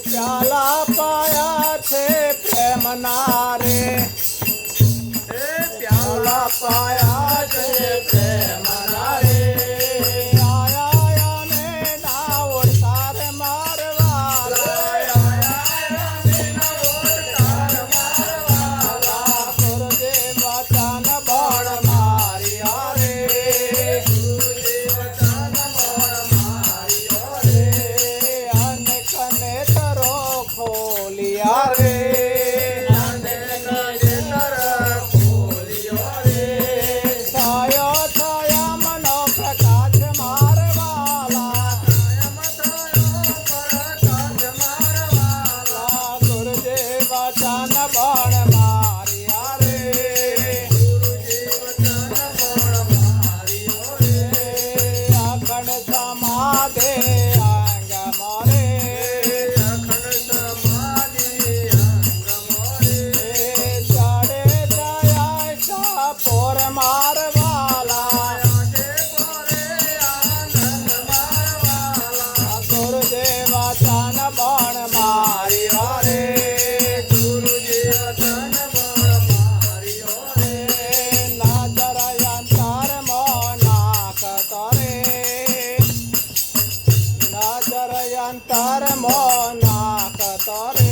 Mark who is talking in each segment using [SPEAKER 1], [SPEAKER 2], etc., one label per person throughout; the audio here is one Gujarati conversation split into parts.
[SPEAKER 1] પ્યાલા પાયા છે પ્રેમ ના રે પ્યાલા પાયા છે પ્રેમ ના રે આયા ને ના ઓળખાર મારવાલા ગુરુદેવ વચન બળ માર્યા રે ખોલિયા રે છાયો છાયા મનો પ્રકાશ મારવાલા ગુરુદેવ વચન બળ માર્યા રે અખંડ સમાધે અંગ મારે પોર મારવાલા ગુરુદેવ વચન બળ માર્યા રે નજર અંતર મોનાક કરે નજર અંતર મોનાક કરે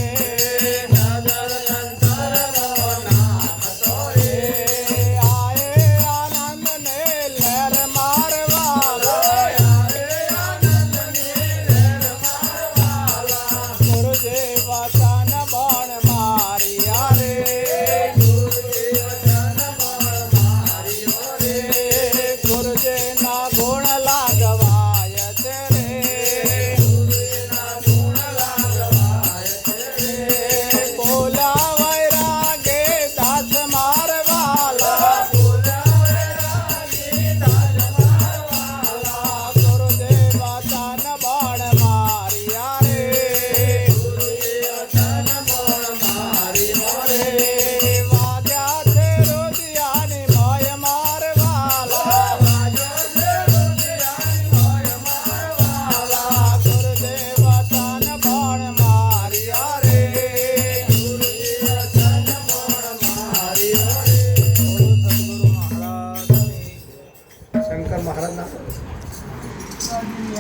[SPEAKER 1] વચન બળ માર્યા રે ગુરુજી ના ગુણ લાગવાય છે રે બોલા વૈરાગે દાસ મારવાલા ગુરુદેવ વચન બળ માર્યા રે વાગ્યા છે રુદિયાની ભય મારવાલા ગુરુદેવ વચન બળ માર્યા રે
[SPEAKER 2] શંકર મહારાજના